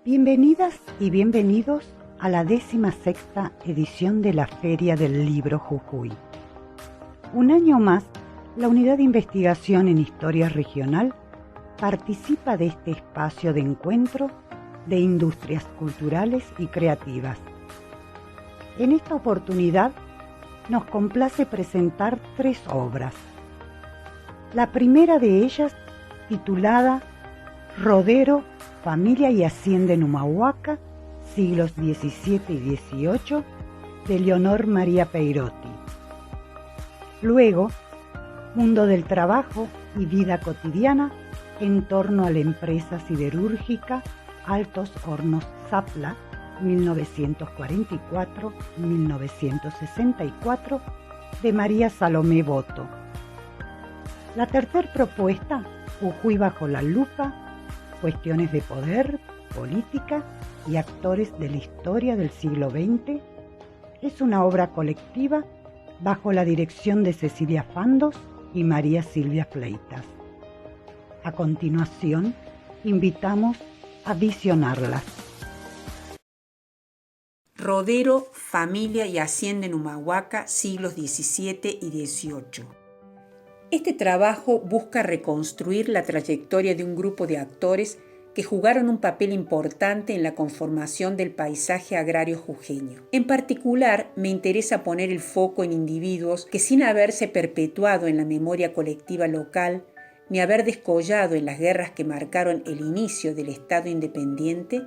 Bienvenidas y bienvenidos a la 16ª edición de la Feria del Libro Jujuy. Un año más, la Unidad de Investigación en Historia Regional participa de este espacio de encuentro de industrias culturales y creativas. En esta oportunidad, nos complace presentar 3 obras. La primera de ellas, titulada Rodero, Familia y Hacienda en Humahuaca, siglos XVII y XVIII, de Leonor María Peirotti. Luego, Mundo del Trabajo y Vida Cotidiana en torno a la empresa siderúrgica Altos Hornos Zapla, 1944-1964, de María Salomé Boto. La tercera propuesta, Jujuy bajo la lupa, cuestiones de poder, política y actores de la historia del siglo XX, es una obra colectiva bajo la dirección de Cecilia Fandos y María Silvia Fleitas. A continuación, invitamos a visionarlas. Rodero, Familia y Hacienda en Humahuaca, siglos XVII y XVIII. Este trabajo busca reconstruir la trayectoria de un grupo de actores que jugaron un papel importante en la conformación del paisaje agrario jujeño. En particular, me interesa poner el foco en individuos que, sin haberse perpetuado en la memoria colectiva local, ni haber descollado en las guerras que marcaron el inicio del Estado independiente,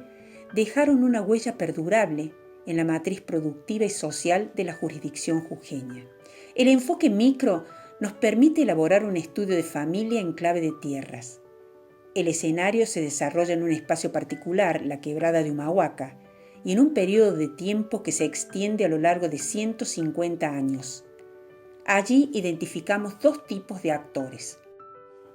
dejaron una huella perdurable en la matriz productiva y social de la jurisdicción jujeña. El enfoque micro nos permite elaborar un estudio de familia en clave de tierras. El escenario se desarrolla en un espacio particular, la quebrada de Humahuaca, y en un periodo de tiempo que se extiende a lo largo de 150 años. Allí identificamos 2 tipos de actores.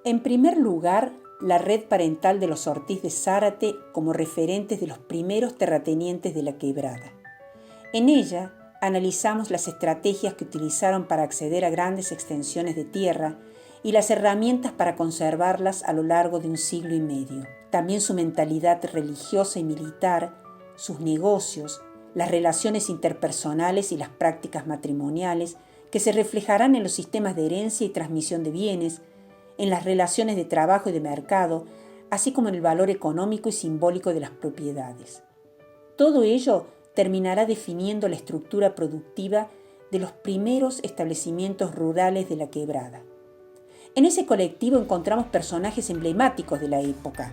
En primer lugar, la red parental de los Ortiz de Zárate como referentes de los primeros terratenientes de la quebrada. En ella, analizamos las estrategias que utilizaron para acceder a grandes extensiones de tierra y las herramientas para conservarlas a lo largo de un siglo y medio. También su mentalidad religiosa y militar, sus negocios, las relaciones interpersonales y las prácticas matrimoniales que se reflejarán en los sistemas de herencia y transmisión de bienes, en las relaciones de trabajo y de mercado, así como en el valor económico y simbólico de las propiedades. Todo ello terminará definiendo la estructura productiva de los primeros establecimientos rurales de la quebrada. En ese colectivo encontramos personajes emblemáticos de la época.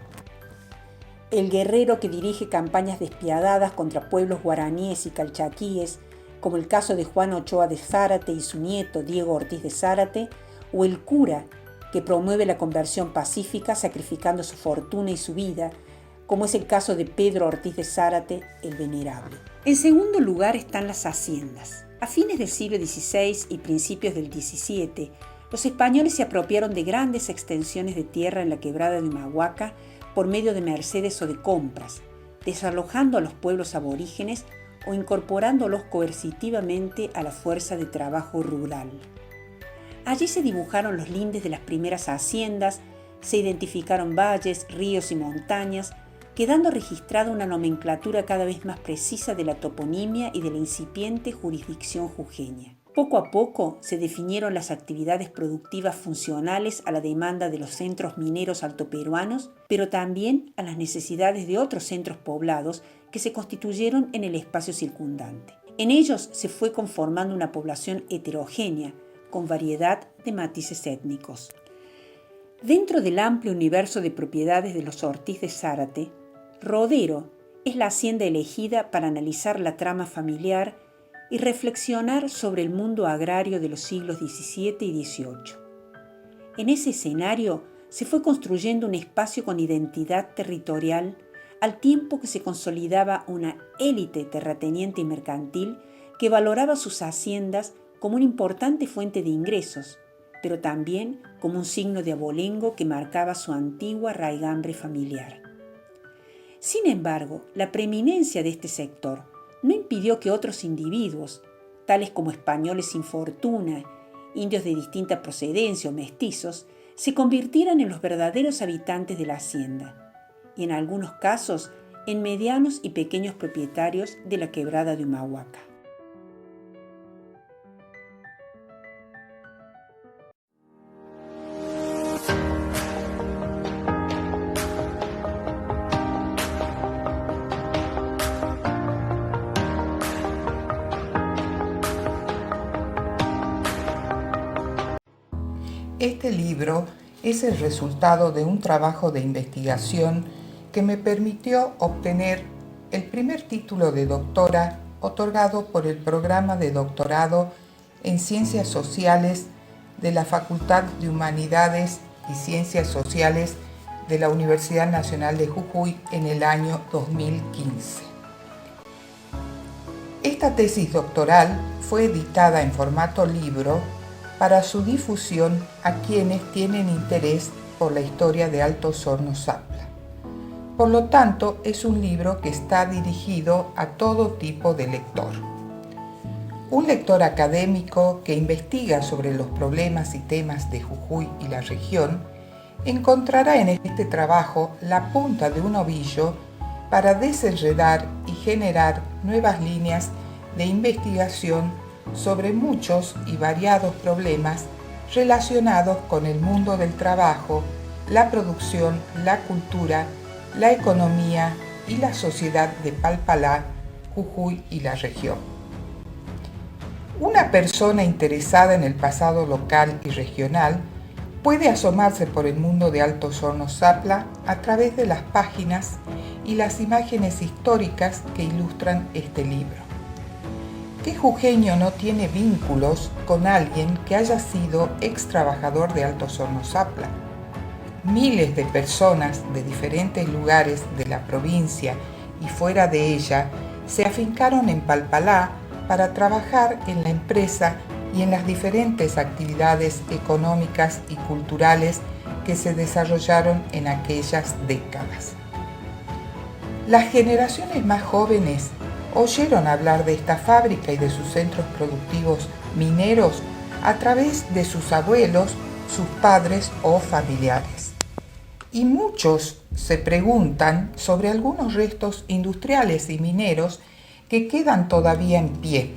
El guerrero que dirige campañas despiadadas contra pueblos guaraníes y calchaquíes, como el caso de Juan Ochoa de Zárate y su nieto Diego Ortiz de Zárate, o el cura que promueve la conversión pacífica sacrificando su fortuna y su vida, como es el caso de Pedro Ortiz de Zárate, el Venerable. En segundo lugar están las haciendas. A fines del siglo XVI y principios del XVII, los españoles se apropiaron de grandes extensiones de tierra en la quebrada de Humahuaca por medio de mercedes o de compras, desalojando a los pueblos aborígenes o incorporándolos coercitivamente a la fuerza de trabajo rural. Allí se dibujaron los lindes de las primeras haciendas, se identificaron valles, ríos y montañas, quedando registrada una nomenclatura cada vez más precisa de la toponimia y de la incipiente jurisdicción jujeña. Poco a poco se definieron las actividades productivas funcionales a la demanda de los centros mineros altoperuanos, pero también a las necesidades de otros centros poblados que se constituyeron en el espacio circundante. En ellos se fue conformando una población heterogénea, con variedad de matices étnicos. Dentro del amplio universo de propiedades de los Ortiz de Zárate, Rodero es la hacienda elegida para analizar la trama familiar y reflexionar sobre el mundo agrario de los siglos XVII y XVIII. En ese escenario se fue construyendo un espacio con identidad territorial al tiempo que se consolidaba una élite terrateniente y mercantil que valoraba sus haciendas como una importante fuente de ingresos, pero también como un signo de abolengo que marcaba su antigua raigambre familiar. Sin embargo, la preeminencia de este sector no impidió que otros individuos, tales como españoles sin fortuna, indios de distinta procedencia o mestizos, se convirtieran en los verdaderos habitantes de la hacienda, y en algunos casos en medianos y pequeños propietarios de la quebrada de Humahuaca. Este libro es el resultado de un trabajo de investigación que me permitió obtener el primer título de doctora otorgado por el programa de doctorado en Ciencias Sociales de la Facultad de Humanidades y Ciencias Sociales de la Universidad Nacional de Jujuy en el año 2015. Esta tesis doctoral fue editada en formato libro para su difusión a quienes tienen interés por la historia de Altos Hornos Zapla. Por lo tanto, es un libro que está dirigido a todo tipo de lector. Un lector académico que investiga sobre los problemas y temas de Jujuy y la región encontrará en este trabajo la punta de un ovillo para desenredar y generar nuevas líneas de investigación sobre muchos y variados problemas relacionados con el mundo del trabajo, la producción, la cultura, la economía y la sociedad de Palpalá, Jujuy y la región. Una persona interesada en el pasado local y regional puede asomarse por el mundo de Altos Hornos Zapla a través de las páginas y las imágenes históricas que ilustran este libro. ¿Qué jujeño no tiene vínculos con alguien que haya sido ex trabajador de Altos Hornos Zapla? Miles de personas de diferentes lugares de la provincia y fuera de ella se afincaron en Palpalá para trabajar en la empresa y en las diferentes actividades económicas y culturales que se desarrollaron en aquellas décadas. Las generaciones más jóvenes oyeron hablar de esta fábrica y de sus centros productivos mineros a través de sus abuelos, sus padres o familiares. Y muchos se preguntan sobre algunos restos industriales y mineros que quedan todavía en pie,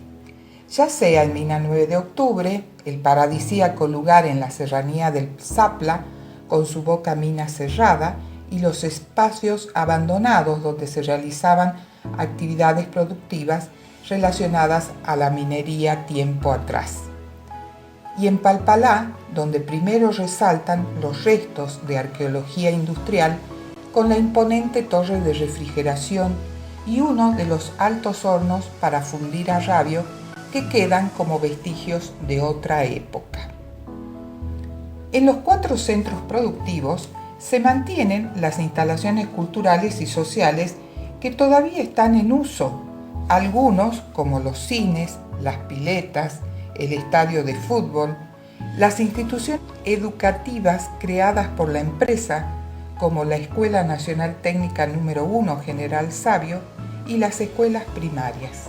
ya sea en Mina 9 de Octubre, el paradisíaco lugar en la serranía del Zapla, con su boca mina cerrada, y los espacios abandonados donde se realizaban actividades productivas relacionadas a la minería tiempo atrás. Y en Palpalá, donde primero resaltan los restos de arqueología industrial con la imponente torre de refrigeración y uno de los altos hornos para fundir arrabio que quedan como vestigios de otra época. En los 4 centros productivos se mantienen las instalaciones culturales y sociales que todavía están en uso, algunos como los cines, las piletas, el estadio de fútbol, las instituciones educativas creadas por la empresa como la Escuela Nacional Técnica número 1 General Sabio y las escuelas primarias,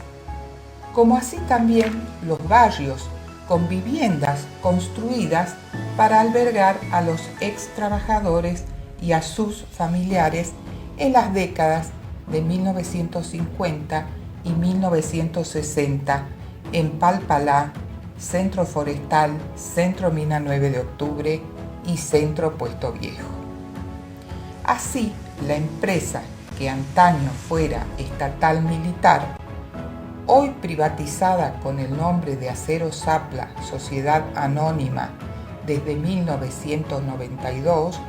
como así también los barrios con viviendas construidas para albergar a los ex trabajadores y a sus familiares en las décadas de 1950 y 1960 en Palpalá, Centro Forestal, Centro Mina 9 de Octubre y Centro Puesto Viejo. Así, la empresa que antaño fuera estatal militar, hoy privatizada con el nombre de Acero Zapla, Sociedad Anónima, desde 1992,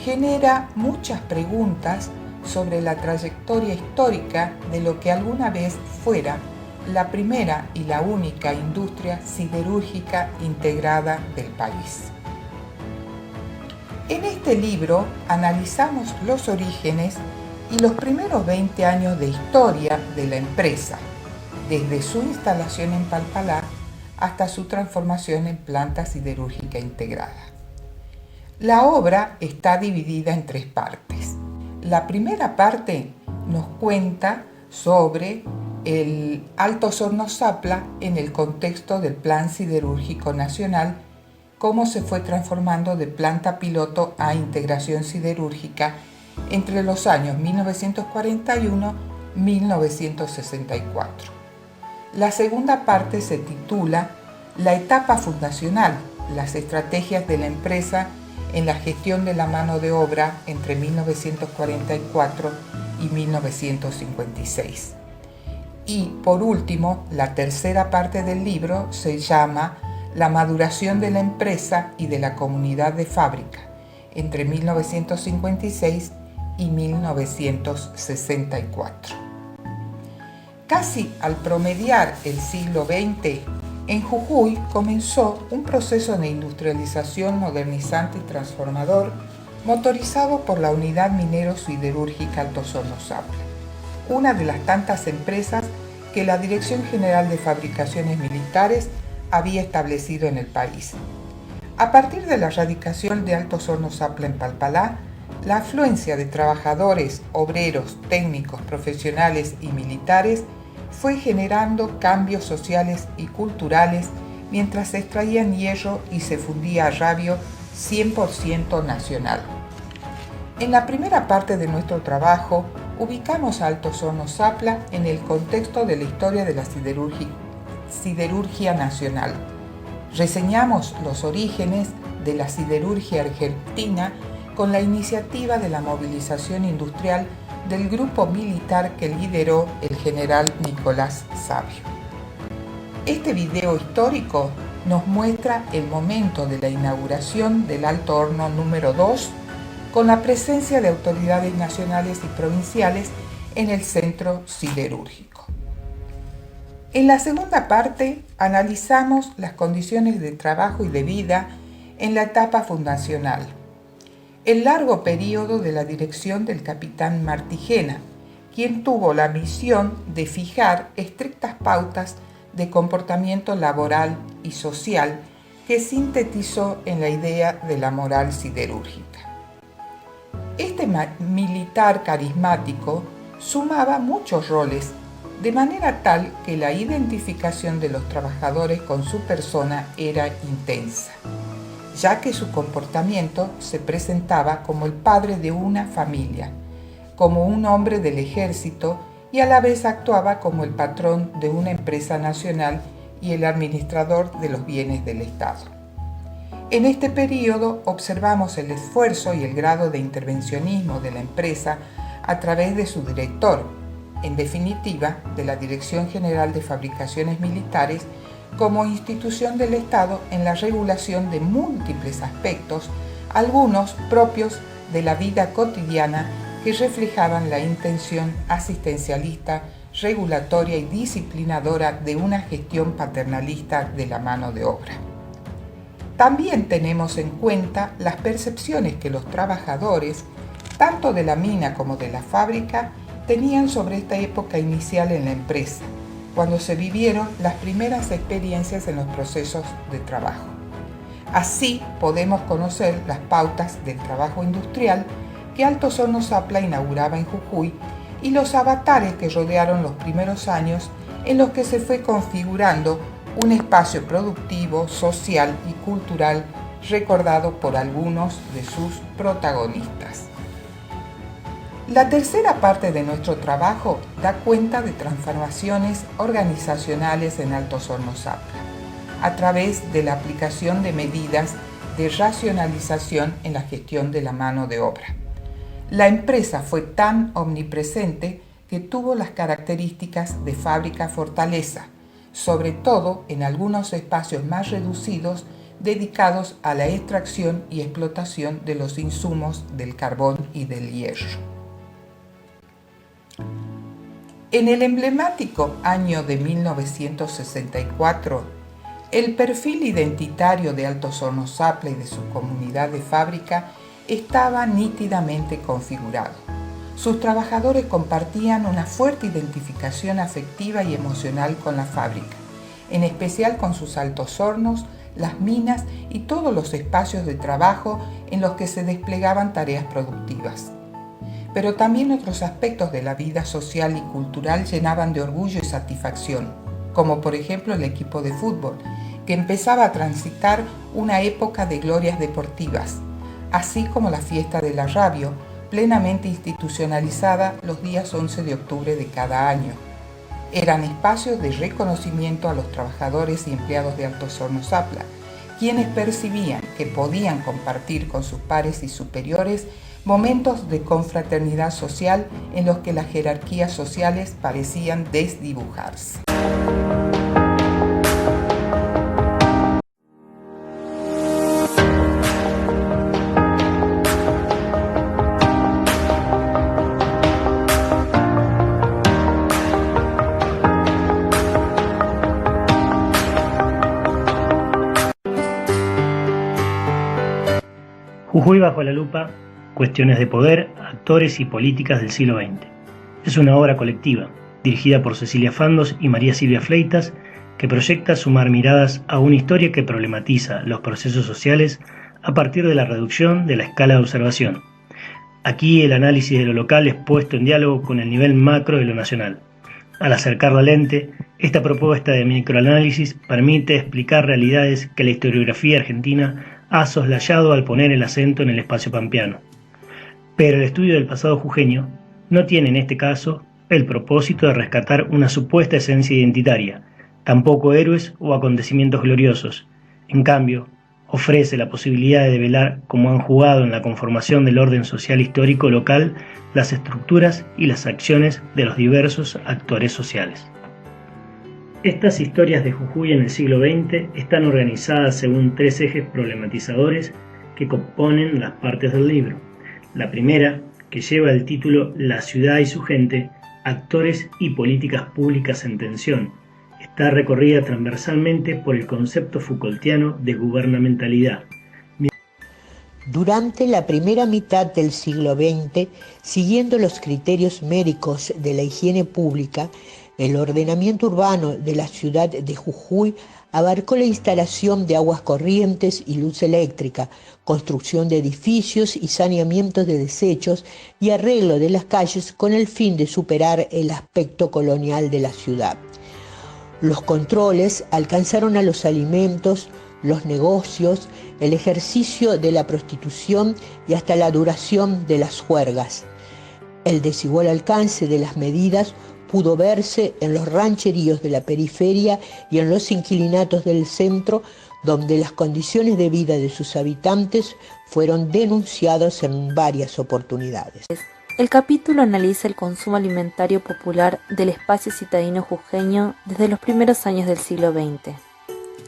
genera muchas preguntas sobre la trayectoria histórica de lo que alguna vez fuera la primera y la única industria siderúrgica integrada del país. En este libro analizamos los orígenes y los primeros 20 años de historia de la empresa, desde su instalación en Palpalá hasta su transformación en planta siderúrgica integrada. La obra está dividida en 3 partes. La primera parte nos cuenta sobre el Altos Hornos Zapla en el contexto del Plan Siderúrgico Nacional, cómo se fue transformando de planta piloto a integración siderúrgica entre los años 1941-1964. La segunda parte se titula La etapa fundacional, las estrategias de la empresa en la gestión de la mano de obra entre 1944 y 1956. Y por último, la tercera parte del libro se llama La maduración de la empresa y de la comunidad de fábrica entre 1956 y 1964. Casi al promediar el siglo XX, en Jujuy comenzó un proceso de industrialización modernizante y transformador motorizado por la Unidad Minero-Siderúrgica Altos Hornos Zapla, una de las tantas empresas que la Dirección General de Fabricaciones Militares había establecido en el país. A partir de la radicación de Altos Hornos Zapla en Palpalá, la afluencia de trabajadores, obreros, técnicos, profesionales y militares fue generando cambios sociales y culturales mientras se extraían hierro y se fundía rabio 100% nacional. En la primera parte de nuestro trabajo, ubicamos a Altos Hornos Zapla en el contexto de la historia de la siderurgia nacional. Reseñamos los orígenes de la siderurgia argentina con la iniciativa de la movilización industrial del grupo militar que lideró el general Nicolás Savio. Este video histórico nos muestra el momento de la inauguración del Alto Horno número 2 con la presencia de autoridades nacionales y provinciales en el centro siderúrgico. En la segunda parte analizamos las condiciones de trabajo y de vida en la etapa fundacional, el largo periodo de la dirección del capitán Martigena, quien tuvo la misión de fijar estrictas pautas de comportamiento laboral y social que sintetizó en la idea de la moral siderúrgica. Este militar carismático sumaba muchos roles, de manera tal que la identificación de los trabajadores con su persona era intensa, ya que su comportamiento se presentaba como el padre de una familia, como un hombre del ejército y a la vez actuaba como el patrón de una empresa nacional y el administrador de los bienes del Estado. En este periodo observamos el esfuerzo y el grado de intervencionismo de la empresa a través de su director, en definitiva, de la Dirección General de Fabricaciones Militares, como institución del Estado en la regulación de múltiples aspectos, algunos propios de la vida cotidiana que reflejaban la intención asistencialista, regulatoria y disciplinadora de una gestión paternalista de la mano de obra. También tenemos en cuenta las percepciones que los trabajadores, tanto de la mina como de la fábrica, tenían sobre esta época inicial en la empresa, cuando se vivieron las primeras experiencias en los procesos de trabajo. Así podemos conocer las pautas del trabajo industrial que Altos Hornos Zapla inauguraba en Jujuy y los avatares que rodearon los primeros años en los que se fue configurando un espacio productivo, social y cultural recordado por algunos de sus protagonistas. La tercera parte de nuestro trabajo da cuenta de transformaciones organizacionales en Altos Hornos Zapla, a través de la aplicación de medidas de racionalización en la gestión de la mano de obra. La empresa fue tan omnipresente que tuvo las características de fábrica fortaleza, sobre todo en algunos espacios más reducidos dedicados a la extracción y explotación de los insumos del carbón y del hierro. En el emblemático año de 1964, el perfil identitario de Altos Hornos Zapla y de su comunidad de fábrica estaba nítidamente configurado. Sus trabajadores compartían una fuerte identificación afectiva y emocional con la fábrica, en especial con sus altos hornos, las minas y todos los espacios de trabajo en los que se desplegaban tareas productivas. Pero también otros aspectos de la vida social y cultural llenaban de orgullo y satisfacción, como por ejemplo el equipo de fútbol, que empezaba a transitar una época de glorias deportivas, así como la fiesta del arrabio, plenamente institucionalizada los días 11 de octubre de cada año. Eran espacios de reconocimiento a los trabajadores y empleados de Altos Hornos Zapla, quienes percibían que podían compartir con sus pares y superiores momentos de confraternidad social en los que las jerarquías sociales parecían desdibujarse. Jujuy bajo la lupa, cuestiones de poder, actores y políticas del siglo XX. Es una obra colectiva, dirigida por Cecilia Fandos y María Silvia Fleitas, que proyecta sumar miradas a una historia que problematiza los procesos sociales a partir de la reducción de la escala de observación. Aquí el análisis de lo local es puesto en diálogo con el nivel macro de lo nacional. Al acercar la lente, esta propuesta de microanálisis permite explicar realidades que la historiografía argentina ha soslayado al poner el acento en el espacio pampeano. Pero el estudio del pasado jujeño no tiene en este caso el propósito de rescatar una supuesta esencia identitaria, tampoco héroes o acontecimientos gloriosos. En cambio, ofrece la posibilidad de develar cómo han jugado en la conformación del orden social histórico local las estructuras y las acciones de los diversos actores sociales. Estas historias de Jujuy en el siglo XX están organizadas según 3 ejes problematizadores que componen las partes del libro. La primera, que lleva el título La ciudad y su gente, actores y políticas públicas en tensión, está recorrida transversalmente por el concepto Foucaultiano de gubernamentalidad. Durante la primera mitad del siglo XX, siguiendo los criterios médicos de la higiene pública, el ordenamiento urbano de la ciudad de Jujuy abarcó la instalación de aguas corrientes y luz eléctrica, construcción de edificios y saneamiento de desechos y arreglo de las calles con el fin de superar el aspecto colonial de la ciudad. Los controles alcanzaron a los alimentos, los negocios, el ejercicio de la prostitución y hasta la duración de las juergas. El desigual alcance de las medidas pudo verse en los rancheríos de la periferia y en los inquilinatos del centro, donde las condiciones de vida de sus habitantes fueron denunciadas en varias oportunidades. El capítulo analiza el consumo alimentario popular del espacio citadino jujeño desde los primeros años del siglo XX.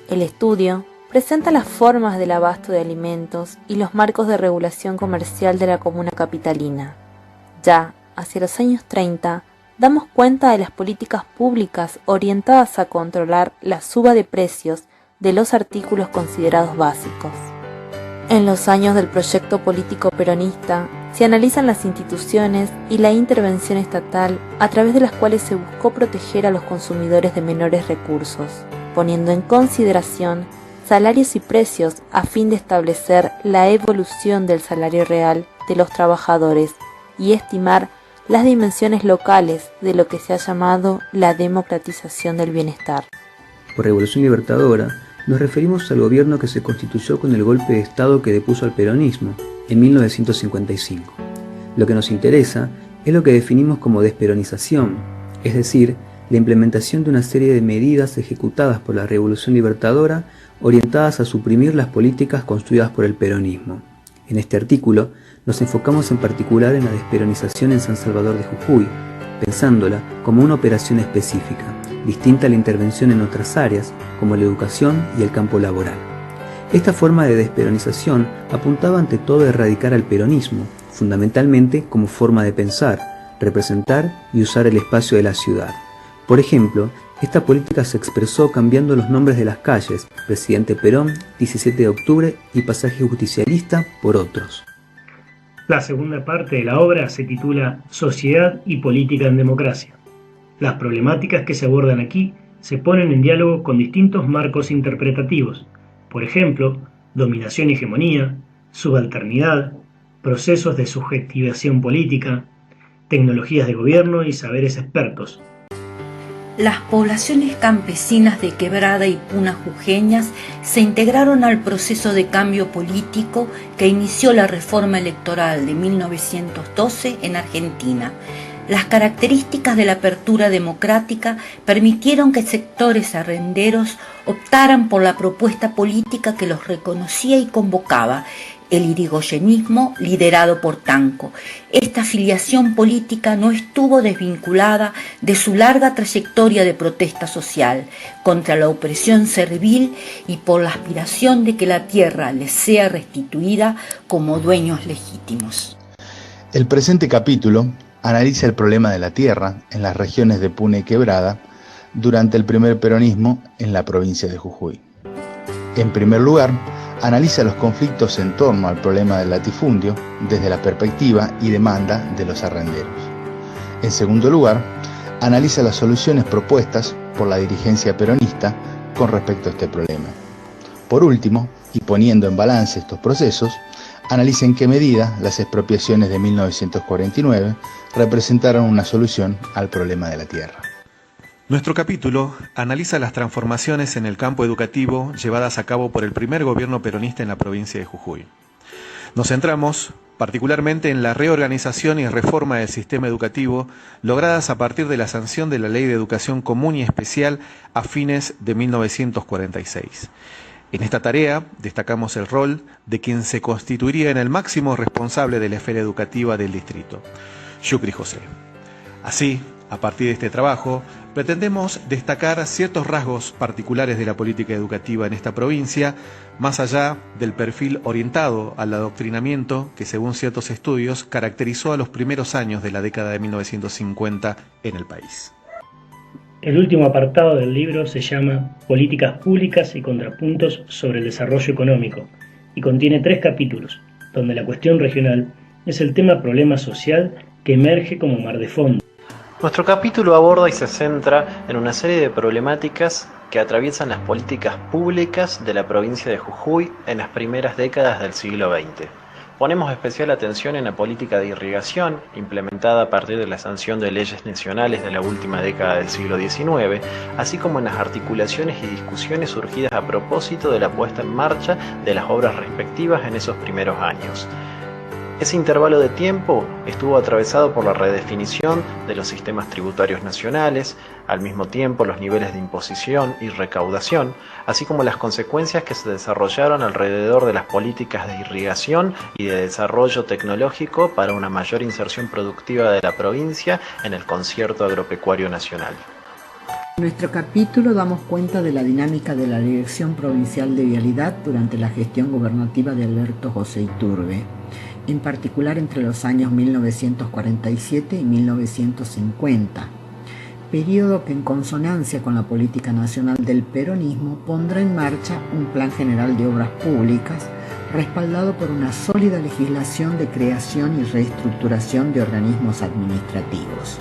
El estudio presenta las formas del abasto de alimentos y los marcos de regulación comercial de la comuna capitalina. Ya hacia los años 30, damos cuenta de las políticas públicas orientadas a controlar la suba de precios de los artículos considerados básicos. En los años del proyecto político peronista, se analizan las instituciones y la intervención estatal a través de las cuales se buscó proteger a los consumidores de menores recursos, poniendo en consideración salarios y precios a fin de establecer la evolución del salario real de los trabajadores y estimar las dimensiones locales de lo que se ha llamado la democratización del bienestar. Por Revolución Libertadora, nos referimos al gobierno que se constituyó con el golpe de Estado que depuso al peronismo en 1955. Lo que nos interesa es lo que definimos como desperonización, es decir, la implementación de una serie de medidas ejecutadas por la Revolución Libertadora orientadas a suprimir las políticas construidas por el peronismo. En este artículo nos enfocamos en particular en la desperonización en San Salvador de Jujuy, pensándola como una operación específica, distinta a la intervención en otras áreas, como la educación y el campo laboral. Esta forma de desperonización apuntaba ante todo a erradicar al peronismo, fundamentalmente como forma de pensar, representar y usar el espacio de la ciudad. Por ejemplo, esta política se expresó cambiando los nombres de las calles, Presidente Perón, 17 de octubre y Pasaje Justicialista por otros. La segunda parte de la obra se titula Sociedad y Política en Democracia. Las problemáticas que se abordan aquí se ponen en diálogo con distintos marcos interpretativos, por ejemplo, dominación y hegemonía, subalternidad, procesos de subjetivación política, tecnologías de gobierno y saberes expertos. las poblaciones campesinas de Quebrada y Puna jujeñas se integraron al proceso de cambio político que inició la reforma electoral de 1912 en Argentina. Las características de la apertura democrática permitieron que sectores arrenderos optaran por la propuesta política que los reconocía y convocaba, el irigoyenismo liderado por Tanco. Esta afiliación política no estuvo desvinculada de su larga trayectoria de protesta social contra la opresión servil y por la aspiración de que la tierra les sea restituida como dueños legítimos. El presente capítulo analiza el problema de la tierra en las regiones de Puna y Quebrada durante el primer peronismo en la provincia de Jujuy. En primer lugar, analiza los conflictos en torno al problema del latifundio desde la perspectiva y demanda de los arrenderos. En segundo lugar, analiza las soluciones propuestas por la dirigencia peronista con respecto a este problema. Por último, y poniendo en balance estos procesos, analiza en qué medida las expropiaciones de 1949 representaron una solución al problema de la tierra. Nuestro capítulo analiza las transformaciones en el campo educativo llevadas a cabo por el primer gobierno peronista en la provincia de Jujuy. Nos centramos particularmente en la reorganización y reforma del sistema educativo logradas a partir de la sanción de la Ley de Educación Común y Especial a fines de 1946. En esta tarea destacamos el rol de quien se constituiría en el máximo responsable de la esfera educativa del distrito, Yucri José. Así, a partir de este trabajo, pretendemos destacar ciertos rasgos particulares de la política educativa en esta provincia, más allá del perfil orientado al adoctrinamiento que, según ciertos estudios, caracterizó a los primeros años de la década de 1950 en el país. El último apartado del libro se llama Políticas Públicas y Contrapuntos sobre el Desarrollo Económico y contiene 3 capítulos, donde la cuestión regional es el tema problema social que emerge como mar de fondo. Nuestro capítulo aborda y se centra en una serie de problemáticas que atraviesan las políticas públicas de la provincia de Jujuy en las primeras décadas del siglo XX. Ponemos especial atención en la política de irrigación, implementada a partir de la sanción de leyes nacionales de la última década del siglo XIX, así como en las articulaciones y discusiones surgidas a propósito de la puesta en marcha de las obras respectivas en esos primeros años. Ese intervalo de tiempo estuvo atravesado por la redefinición de los sistemas tributarios nacionales, al mismo tiempo los niveles de imposición y recaudación, así como las consecuencias que se desarrollaron alrededor de las políticas de irrigación y de desarrollo tecnológico para una mayor inserción productiva de la provincia en el concierto agropecuario nacional. En nuestro capítulo damos cuenta de la dinámica de la Dirección Provincial de Vialidad durante la gestión gubernativa de Alberto José Iturbe, en particular entre los años 1947 y 1950, periodo que en consonancia con la política nacional del peronismo pondrá en marcha un plan general de obras públicas respaldado por una sólida legislación de creación y reestructuración de organismos administrativos.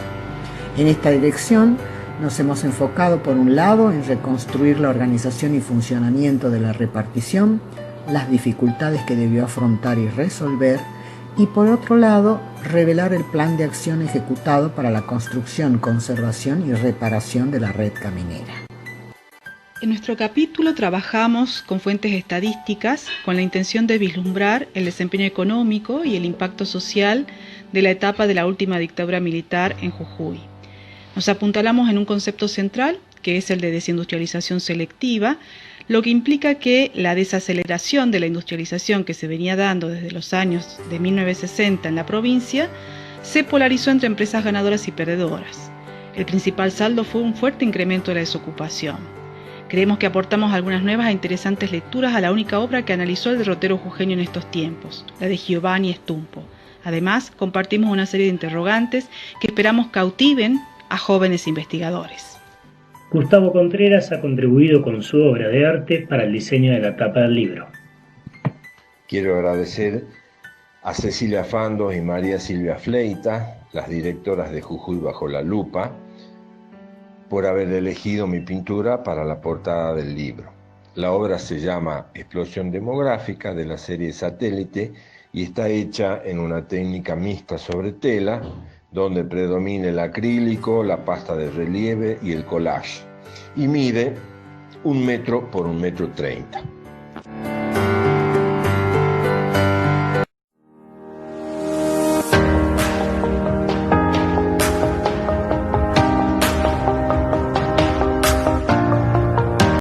En esta dirección nos hemos enfocado por un lado en reconstruir la organización y funcionamiento de la repartición, las dificultades que debió afrontar y resolver, y por otro lado, revelar el plan de acción ejecutado para la construcción, conservación y reparación de la red caminera. En nuestro capítulo trabajamos con fuentes estadísticas con la intención de vislumbrar el desempeño económico y el impacto social de la etapa de la última dictadura militar en Jujuy. Nos apuntalamos en un concepto central, que es el de desindustrialización selectiva, lo que implica que la desaceleración de la industrialización que se venía dando desde los años de 1960 en la provincia se polarizó entre empresas ganadoras y perdedoras. El principal saldo fue un fuerte incremento de la desocupación. Creemos que aportamos algunas nuevas e interesantes lecturas a la única obra que analizó el derrotero jujeño en estos tiempos, la de Giovanni Stumpo. Además, compartimos una serie de interrogantes que esperamos cautiven a jóvenes investigadores. Gustavo Contreras ha contribuido con su obra de arte para el diseño de la tapa del libro. Quiero agradecer a Cecilia Fandos y María Silvia Fleita, las directoras de Jujuy Bajo la Lupa, por haber elegido mi pintura para la portada del libro. La obra se llama Explosión Demográfica, de la serie Satélite, y está hecha en una técnica mixta sobre tela, donde predomina el acrílico, la pasta de relieve y el collage, y mide 1 metro por 1,30 m.